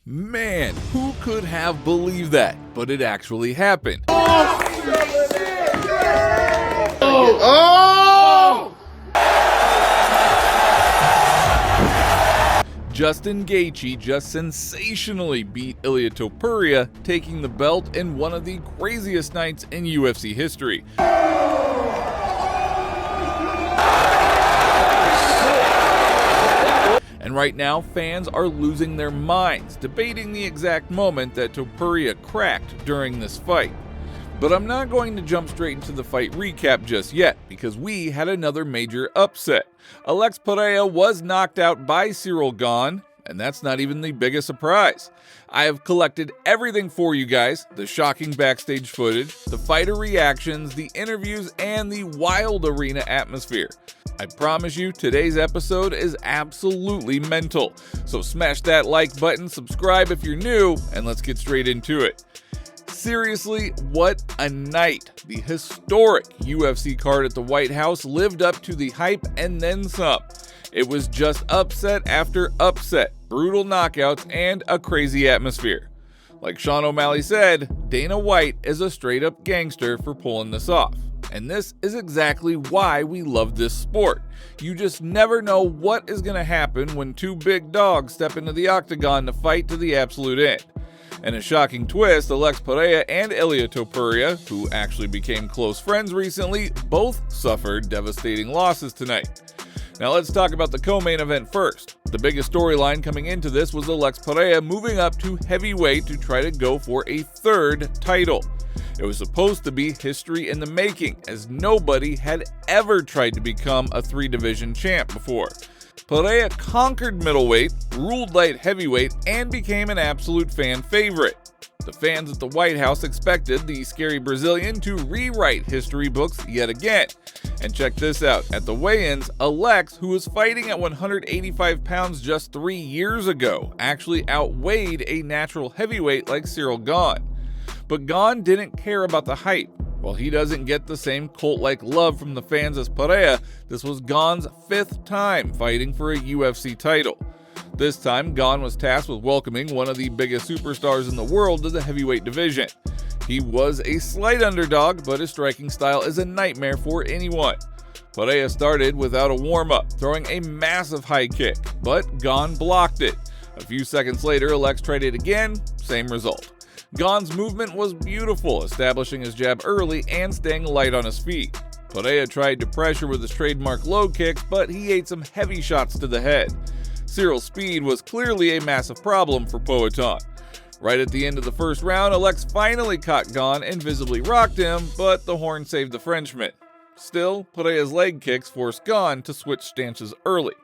Man, who could have believed that? But it actually happened. Justin Gaethje just sensationally beat Ilia Topuria, taking the belt in one of the craziest nights in UFC history. And right now, fans are losing their minds, debating the exact moment that Topuria cracked during this fight. But I'm not going to jump straight into the fight recap just yet, because we had another major upset. Alex Pereira was knocked out by Ciryl Gane, and that's not even the biggest surprise. I have collected everything for you guys: the shocking backstage footage, the fighter reactions, the interviews, and the wild arena atmosphere. I promise you, today's episode is absolutely mental. So smash that like button, subscribe if you're new, and let's get straight into it. Seriously, what a night. The historic UFC card at the White House lived up to the hype and then some. It was just upset after upset, brutal knockouts, and a crazy atmosphere. Like Sean O'Malley said, Dana White is a straight up gangster for pulling this off. And this is exactly why we love this sport. You just never know what is going to happen when two big dogs step into the octagon to fight to the absolute end. In a shocking twist, Alex Pereira and Ilia Topuria, who actually became close friends recently, both suffered devastating losses tonight. Now let's talk about the co-main event first. The biggest storyline coming into this was Alex Pereira moving up to heavyweight to try to go for a third title. It was supposed to be history in the making, as nobody had ever tried to become a three-division champ before. Pereira conquered middleweight, ruled light heavyweight, and became an absolute fan favorite. The fans at the White House expected the scary Brazilian to rewrite history books yet again. And check this out, at the weigh-ins, Alex, who was fighting at 185 pounds just 3 years ago, actually outweighed a natural heavyweight like Ciryl Gane. But Gane didn't care about the hype. While he doesn't get the same cult-like love from the fans as Pereira, this was Gane's 5th time fighting for a UFC title. This time, Gane was tasked with welcoming one of the biggest superstars in the world to the heavyweight division. He was a slight underdog, but his striking style is a nightmare for anyone. Pereira started without a warm-up, throwing a massive high kick, but Gane blocked it. A few seconds later, Alex tried it again, same result. Gane's movement was beautiful, establishing his jab early and staying light on his feet. Pereira tried to pressure with his trademark low kicks, but he ate some heavy shots to the head. Cyryl's speed was clearly a massive problem for Poatan. Right at the end of the first round, Alex finally caught Gane and visibly rocked him, but the horn saved the Frenchman. Still, Pereira's leg kicks forced Gane to switch stances early.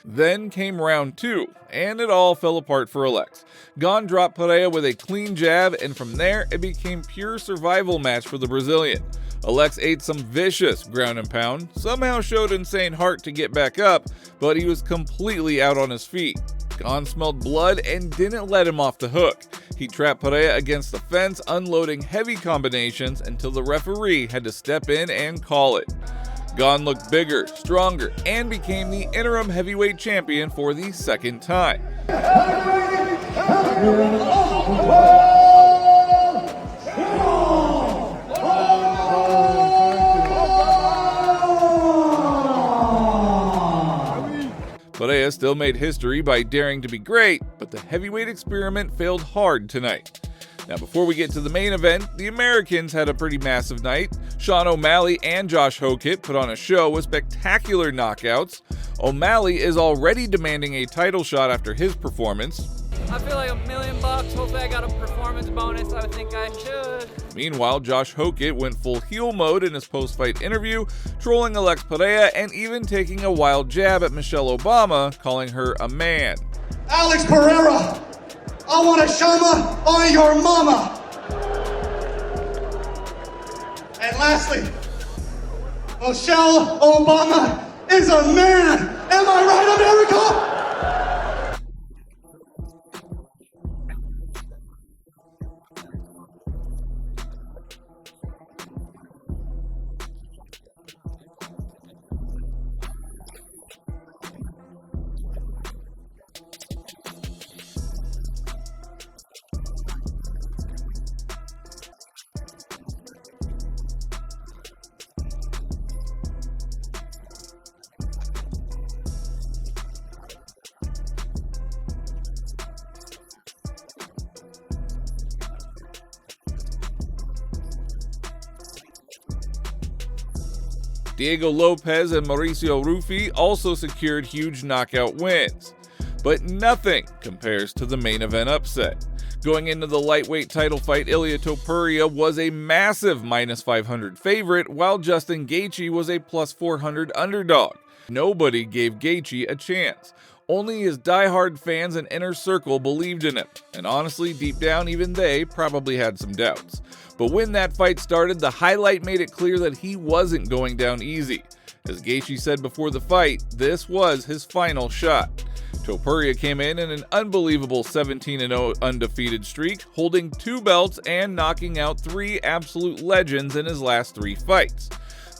Then came round 2, and it all fell apart for Alex. Gane dropped Pereira with a clean jab, and from there, it became pure survival match for the Brazilian. Alex ate some vicious ground and pound, somehow showed insane heart to get back up, but he was completely out on his feet. Gane smelled blood and didn't let him off the hook. He trapped Pereira against the fence, unloading heavy combinations until the referee had to step in and call it. Gane looked bigger, stronger, and became the interim heavyweight champion for the 2nd time. Pereira still made history by daring to be great, but the heavyweight experiment failed hard tonight. Now, before we get to the main event, the Americans had a pretty massive night. Sean O'Malley and Josh Hokit put on a show with spectacular knockouts. O'Malley is already demanding a title shot after his performance. I feel like $1 million. Hopefully I got a performance bonus. I would think I should. Meanwhile, Josh Hokit went full heel mode in his post-fight interview, trolling Alex Pereira and even taking a wild jab at Michelle Obama, calling her a man. Alex Pereira, I want a shama on your mama. And lastly, Michelle Obama is a man. Am I right, America? Diego Lopez and Mauricio Rufy also secured huge knockout wins. But nothing compares to the main event upset. Going into the lightweight title fight, Ilia Topuria was a massive -500 favorite, while Justin Gaethje was a +400 underdog. Nobody gave Gaethje a chance. Only his diehard fans and inner circle believed in him, and honestly, deep down, even they probably had some doubts. But when that fight started, the highlight made it clear that he wasn't going down easy. As Gaethje said before the fight, this was his final shot. Topuria came in an unbelievable 17-0 undefeated streak, holding 2 belts and knocking out 3 absolute legends in his last 3 fights.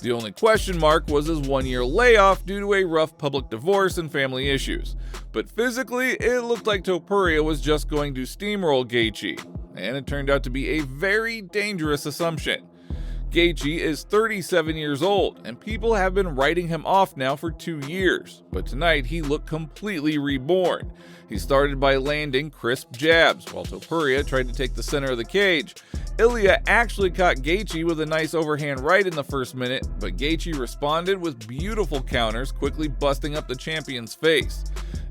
The only question mark was his 1-year layoff due to a rough public divorce and family issues. But physically, it looked like Topuria was just going to steamroll Gaethje, and it turned out to be a very dangerous assumption. Gaethje is 37 years old, and people have been writing him off now for 2 years, but tonight he looked completely reborn. He started by landing crisp jabs, while Topuria tried to take the center of the cage. Ilia actually caught Gaethje with a nice overhand right in the first minute, but Gaethje responded with beautiful counters, quickly busting up the champion's face.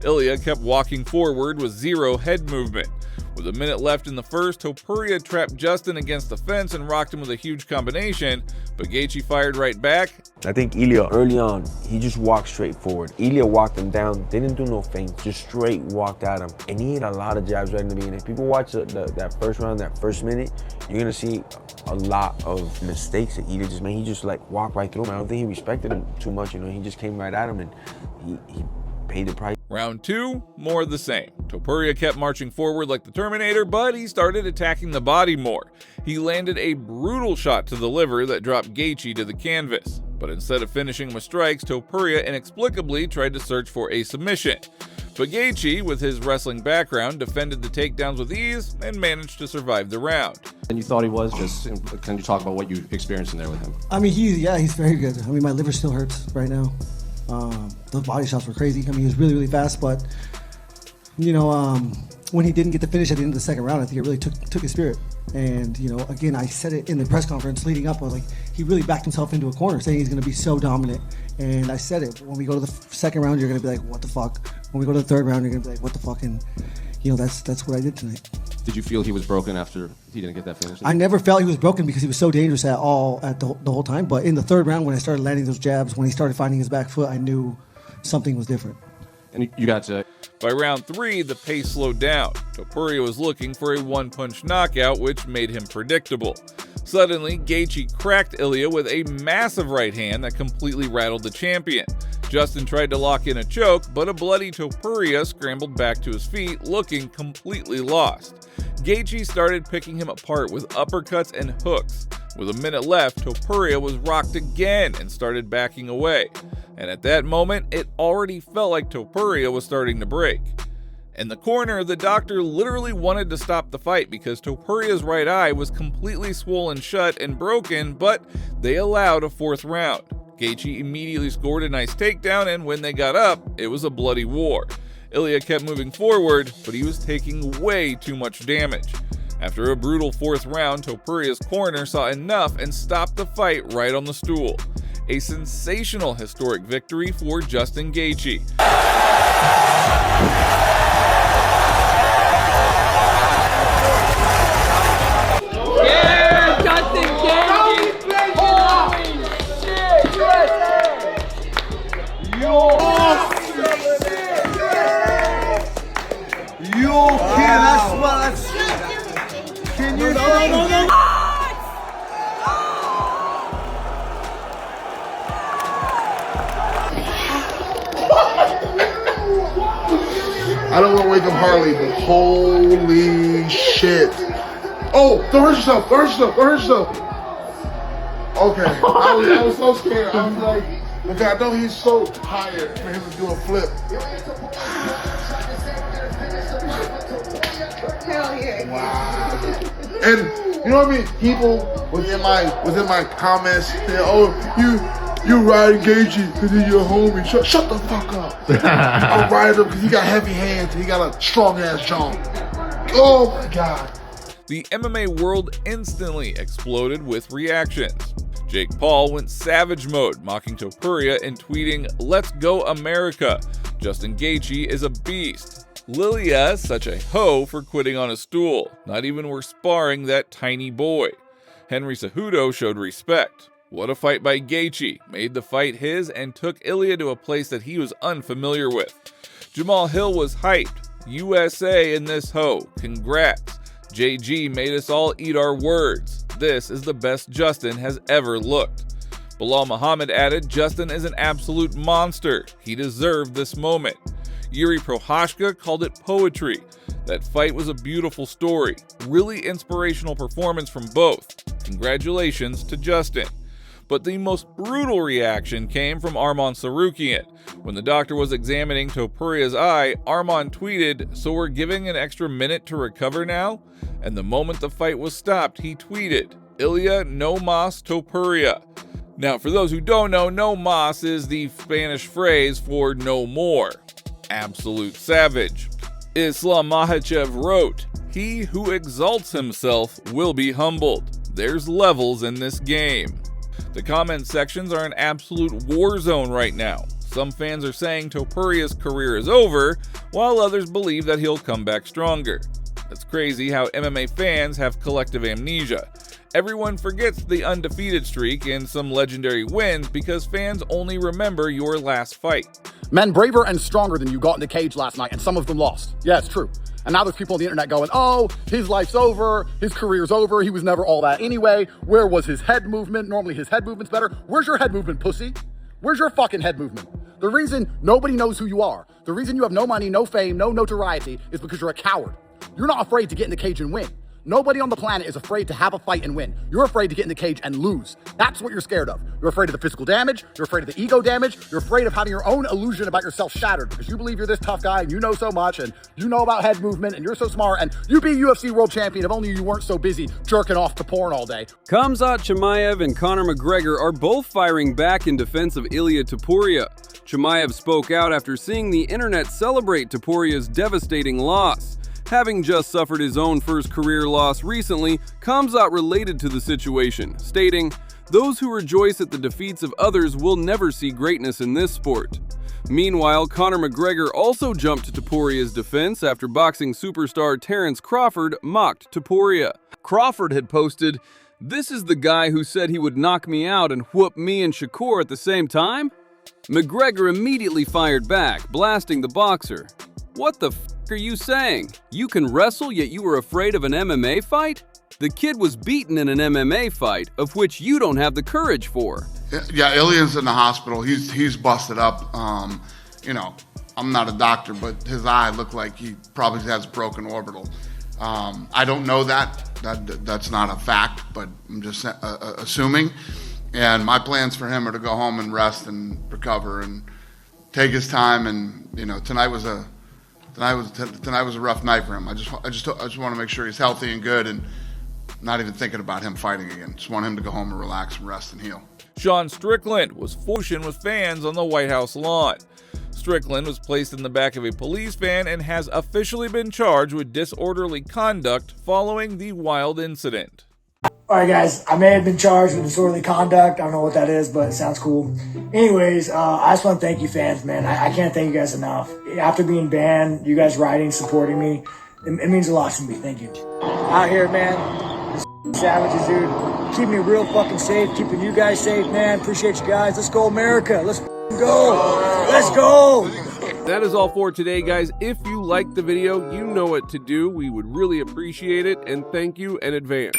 Ilia kept walking forward with 0 head movement. With a minute left in the first, Topuria trapped Justin against the fence and rocked him with a huge combination, but Gaethje fired right back. I think Ilia, early on, he just walked straight forward. Ilia walked him down, didn't do no feints, just straight walked at him. And he hit a lot of jabs right in the beginning. If people watch that first round, that first minute, you're gonna see a lot of mistakes that Ilia just made. He just like walked right through him. I don't think he respected him too much, you know, he just came right at him and he paid the price. Round 2, more of the same. Topuria kept marching forward like the Terminator, but he started attacking the body more. He landed a brutal shot to the liver that dropped Gaethje to the canvas. But instead of finishing with strikes, Topuria inexplicably tried to search for a submission. But Gaethje, with his wrestling background, defended the takedowns with ease and managed to survive the round. And you thought he was can you talk about what you experienced in there with him? I mean, he's very good. I mean, my liver still hurts right now. Those body shots were crazy. I mean, he was really, really fast, but, you know, when he didn't get the finish at the end of the second round, I think it really took his spirit. And, you know, again, I said it in the press conference leading up, I was like, he really backed himself into a corner saying he's going to be so dominant. And I said it, when we go to the second round, you're going to be like, what the fuck? When we go to the third round, you're going to be like, what the fuck? And, you know, that's what I did tonight. Did you feel he was broken after he didn't get that finish? I never felt he was broken because he was so dangerous at the whole time. But in the third round, when I started landing those jabs, when he started finding his back foot, I knew something was different. And you got to... By round 3, the pace slowed down. Topuria was looking for a one-punch knockout, which made him predictable. Suddenly, Gaethje cracked Ilia with a massive right hand that completely rattled the champion. Justin tried to lock in a choke, but a bloody Topuria scrambled back to his feet, looking completely lost. Gaethje started picking him apart with uppercuts and hooks. With a minute left, Topuria was rocked again and started backing away. And at that moment, it already felt like Topuria was starting to break. In the corner, the doctor literally wanted to stop the fight because Topuria's right eye was completely swollen shut and broken, but they allowed a 4th round. Gaethje immediately scored a nice takedown, and when they got up, it was a bloody war. Ilia kept moving forward, but he was taking way too much damage. After a brutal 4th round, Topuria's corner saw enough and stopped the fight right on the stool. A sensational historic victory for Justin Gaethje. Yeah, Justin Gane! You can, that's what. Can you no. I don't want to wake up Harley, but holy shit. Oh, don't hurt yourself, don't hurt yourself, don't hurt yourself. Okay, I was so scared. I was like, okay, I know he's so tired for him to do a flip. Hell yeah. Wow. And you know what I mean? People within my comments, say, oh, you riding Gaethje because he's your homie. Shut the fuck up. I'll ride him because he got heavy hands and he got a strong ass jaw. Oh my God. The MMA world instantly exploded with reactions. Jake Paul went savage mode, mocking Topuria and tweeting, "Let's go America. Justin Gaethje is a beast. Ilia, such a hoe for quitting on a stool. Not even worth sparring that tiny boy." Henry Cejudo showed respect. What a fight by Gaethje, made the fight his and took Ilia to a place that he was unfamiliar with. Jamal Hill was hyped. USA in this hoe, congrats. JG made us all eat our words. This is the best Justin has ever looked. Bilal Muhammad added, "Justin is an absolute monster. He deserved this moment." Yuri Prohashka called it poetry. That fight was a beautiful story. Really inspirational performance from both. Congratulations to Justin. But the most brutal reaction came from Arman Tsarukyan. When the doctor was examining Topuria's eye, Arman tweeted, "So we're giving an extra minute to recover now?" And the moment the fight was stopped, he tweeted, "Ilia no mas Topuria." Now, for those who don't know, no mas is the Spanish phrase for no more. Absolute savage. Islam Makhachev wrote, "He who exalts himself will be humbled. There's levels in this game." The comment sections are an absolute war zone right now. Some fans are saying Topuria's career is over, while others believe that he'll come back stronger. It's crazy how MMA fans have collective amnesia. Everyone forgets the undefeated streak and some legendary wins because fans only remember your last fight. Men braver and stronger than you got in the cage last night, and some of them lost. Yeah, it's true. And now there's people on the internet going, "Oh, his life's over, his career's over, he was never all that anyway. Where was his head movement? Normally his head movement's better." Where's your head movement, pussy? Where's your fucking head movement? The reason nobody knows who you are, the reason you have no money, no fame, no notoriety is because you're a coward. You're not afraid to get in the cage and win. Nobody on the planet is afraid to have a fight and win. You're afraid to get in the cage and lose. That's what you're scared of. You're afraid of the physical damage. You're afraid of the ego damage. You're afraid of having your own illusion about yourself shattered because you believe you're this tough guy and you know so much and you know about head movement and you're so smart and you'd be UFC world champion if only you weren't so busy jerking off to porn all day. Khamzat Chimaev and Conor McGregor are both firing back in defense of Ilia Topuria. Chimaev spoke out after seeing the internet celebrate Topuria's devastating loss. Having just suffered his own first career loss recently, Khamzat related to the situation, stating, "Those who rejoice at the defeats of others will never see greatness in this sport." Meanwhile, Conor McGregor also jumped to Topuria's defense after boxing superstar Terence Crawford mocked Topuria. Crawford had posted, "This is the guy who said he would knock me out and whoop me and Shakur at the same time?" McGregor immediately fired back, blasting the boxer. "What the f*** are you saying? You can wrestle, yet you were afraid of an MMA fight? The kid was beaten in an MMA fight, of which you don't have the courage for." Yeah, Ilia's in the hospital. He's busted up. You know, I'm not a doctor, but his eye looked like he probably has broken orbital. I don't know that's not a fact, but I'm just assuming. And my plans for him are to go home and rest and recover and take his time. And you know, tonight was a rough night for him. I just want to make sure he's healthy and good, and not even thinking about him fighting again. Just want him to go home and relax and rest and heal. Sean Strickland was fushing with fans on the White House lawn. Strickland was placed in the back of a police van and has officially been charged with disorderly conduct following the wild incident. Alright guys, I may have been charged with disorderly conduct. I don't know what that is, but it sounds cool. Anyways, I just want to thank you fans, man. I can't thank you guys enough. After being banned, you guys riding, supporting me, it means a lot to me. Thank you. Out here, man, this savages, dude. Keep me real fucking safe, keeping you guys safe, man. Appreciate you guys. Let's go America. Let's go. Let's go. That is all for today, guys. If you liked the video, you know what to do. We would really appreciate it, and thank you in advance.